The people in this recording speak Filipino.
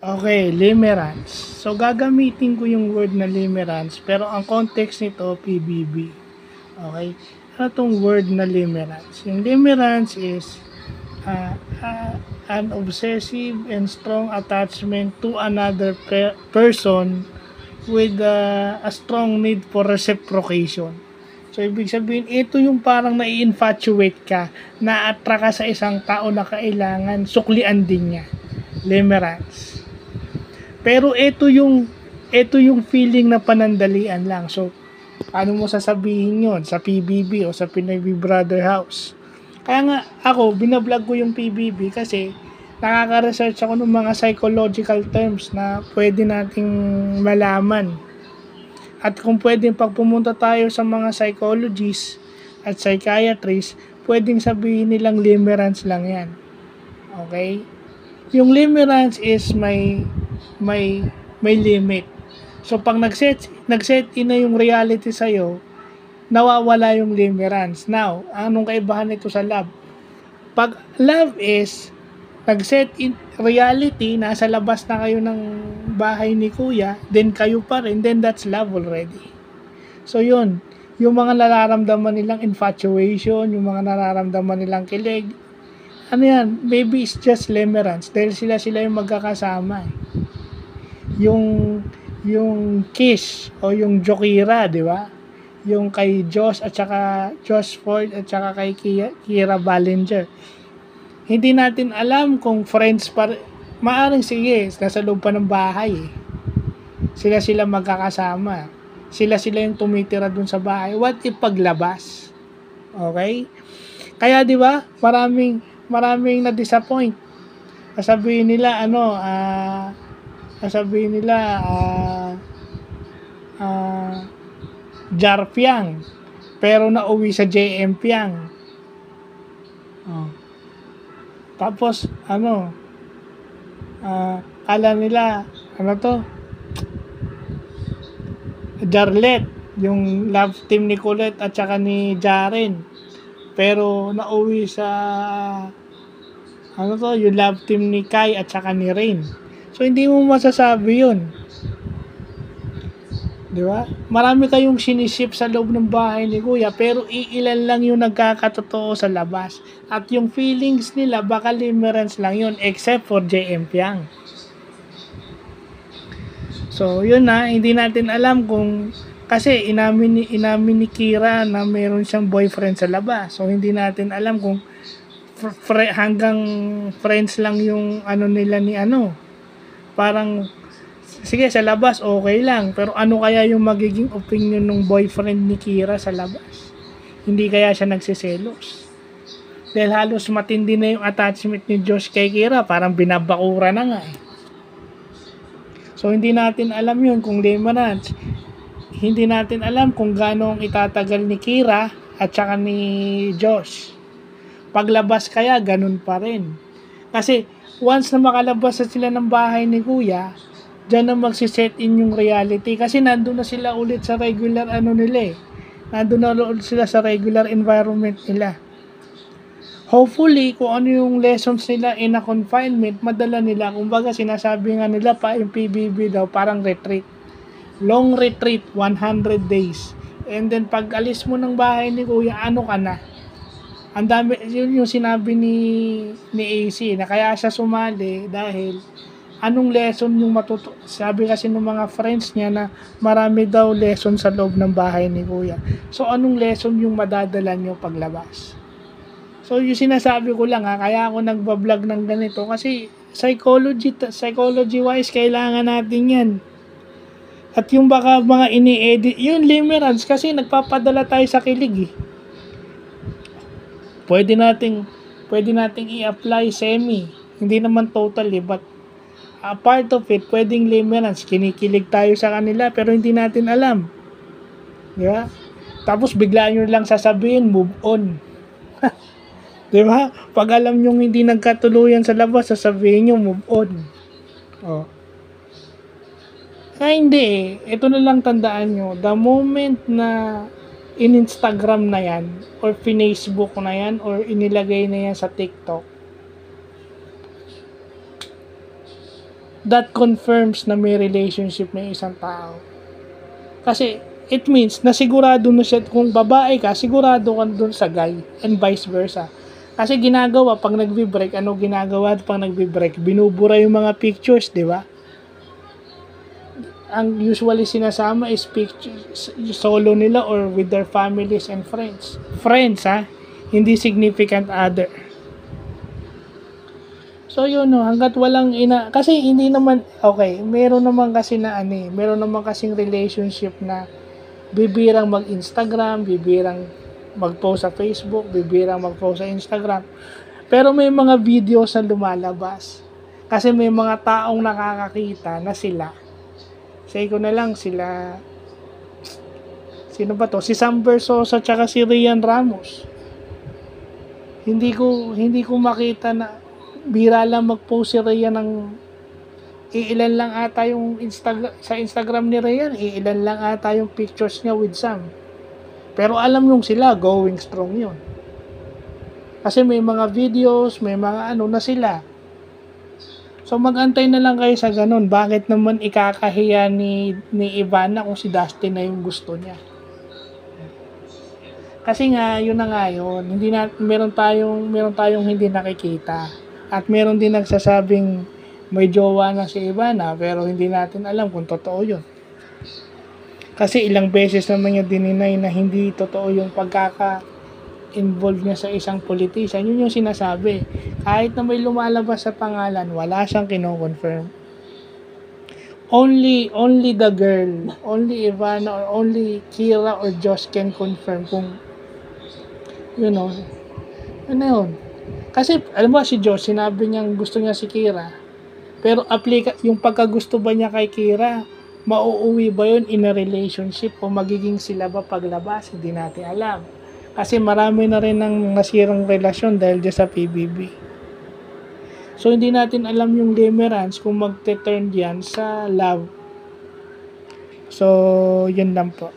Okay, limerence. So, gagamitin ko yung word na limerence, pero ang context nito, PBB. Okay? Ano tong word na limerence? Yung limerence is uh, uh, an obsessive and strong attachment to another person with a strong need for reciprocation. So, ibig sabihin, ito yung parang nai-infatuate ka, na-attract ka sa isang tao na kailangan suklian din niya. Limerence. Pero ito yung feeling na panandalian lang. So, ano mo sasabihin yon sa PBB o sa Pinoy Big Brother House? Kaya nga, ako, binablog ko yung PBB kasi nakaka-research ako ng mga psychological terms na pwede nating malaman. At kung pwedeng pag pumunta tayo sa mga psychologists at psychiatrists, pwedeng sabihin nilang limerence lang yan. Okay? Yung limerence is may may limit. So pag nag-set in na yung reality sa iyo, nawawala yung limerence. Now, anong kaibahan nito sa love? Pag love is nag-set in reality, nasa labas na kayo ng bahay ni kuya, then kayo pa rin, then that's love already. So yun, yung mga nararamdaman nilang infatuation, yung mga nararamdaman nilang kilig, ano yan, maybe it's just limerence dahil sila yung magkakasama. Yung yung Kiss o yung Jokira, di ba? Yung kay Josh at saka Josh Ford at saka kay Kira Ballinger. Hindi natin alam kung friends pa maaring sige, nasa loob pa ng bahay eh. Sila magkakasama. Sila yung tumitira dun sa bahay. What if paglabas? Okay? Kaya di ba, maraming na-disappoint. Sasabihin nila Jar Piang, pero nauwi sa JM Piang. Oh. Tapos kala nila Jarlet, yung love team ni Colette at saka ni Jaren, pero nauwi sa yung love team ni Kai at saka ni Rain. So hindi mo masasabi yun. Di ba? Marami kayong siniship sa loob ng bahay ni Kuya, pero iilan lang yung nagkakatotoo sa labas. At yung feelings nila, baka limerence lang yun, except for JM Piang. So, yun na, hindi natin alam kung, kasi inamin ni Kira na meron siyang boyfriend sa labas. So, hindi natin alam kung hanggang friends lang yung nila ni parang sige sa labas okay lang, pero ano kaya yung magiging opinion ng boyfriend ni Kira sa labas? Hindi kaya siya nagsiselos? Dahil halos matindi na yung attachment ni Josh kay Kira, parang binabakura na nga eh. So hindi natin alam yun kung limerence. Hindi natin alam kung gaano itatagal ni Kira at saka ni Josh. Paglabas kaya ganun pa rin. Kasi once na makalabas na sila ng bahay ni Kuya, diyan na magsiset in yung reality. Kasi nandun na sila ulit sa regular nila eh. Nandun na ulit sila sa regular environment nila. Hopefully, kung ano yung lessons nila in a confinement, madala nila. Kumbaga, sinasabi nga nila pa yung PBB daw, parang retreat. Long retreat, 100 days. And then, pag alis mo ng bahay ni Kuya, ano ka na? Ang dami, yun yung sinabi ni AC na kaya siya sumali dahil anong lesson yung sabi kasi ng mga friends niya na marami daw lesson sa loob ng bahay ni Kuya. So anong lesson yung madadala niyo paglabas? So yung sinasabi ko lang kaya ako nagba-vlog ng ganito kasi psychology wise kailangan natin yan. At yung baka mga ini-edit, yung limerence kasi nagpapadala tayo sa kilig eh. Pwede nating i-apply semi. Hindi naman totally, but a part of it, pwedeng limerence. Kinikilig tayo sa kanila, pero hindi natin alam. Di ba? Tapos bigla nyo lang sasabihin, move on. Di ba? Pag alam nyo hindi nagkatuluyan sa labas, sasabihin nyo, move on. Oh. Hindi eh. Ito na lang tandaan nyo. The moment na in-Instagram na yan or Facebook na yan or inilagay na yan sa TikTok, that confirms na may relationship na isang tao. Kasi it means na sigurado na siya, kung babae ka, sigurado ka dun sa guy and vice versa. Kasi ginagawa pag nagbi-break, ano ginagawa pag nagbi-break? Binubura yung mga pictures, di ba? Ang usually sinasama is pictures solo nila or with their families and friends. Friends, ha? Hindi significant other. So yun, no, hanggat walang kasi hindi naman, okay, meron naman kasi na meron naman kasing relationship na bibirang mag-Instagram, bibirang mag-post sa Facebook, bibirang mag-post sa Instagram. Pero may mga videos na lumalabas. Kasi may mga taong nakakakita na sila. Say ko na lang sila, sino ba to? Si Sam Versosa tsaka si Rian Ramos. Hindi ko makita na bira lang mag-post si Rian ng iilan lang ata yung sa Instagram ni Rian, iilan lang ata yung pictures niya with Sam. Pero alam nung sila, going strong yun. Kasi may mga videos, may mga na sila. So mag-antay na lang kayo sa ganun. Bakit naman ikakahiya ni Ivana kung si Dustin na yung gusto niya? Kasi nga, yun na nga yun. Meron tayong hindi nakikita. At meron din nagsasabing may jowa na si Ivana, pero hindi natin alam kung totoo yun. Kasi ilang beses naman niya dininay na hindi totoo yung pagkaka-involve niya sa isang politician. Yun yung sinasabi. Kahit na may lumalabas sa pangalan, wala siyang kino-confirm. Only the girl, only Ivana or only Kira or Josh can confirm kung ano yun. Kasi alam mo si Josh, sinabi niyang gusto niya si Kira. Pero yung pagkagusto ba niya kay Kira, mauuwi ba yun in a relationship o magiging sila ba paglabas? Hindi natin alam. Kasi marami na rin ng nasirang relasyon dahil dyan sa PBB. So, hindi natin alam yung limerence kung magte-turn yan sa love. So, yun lang po.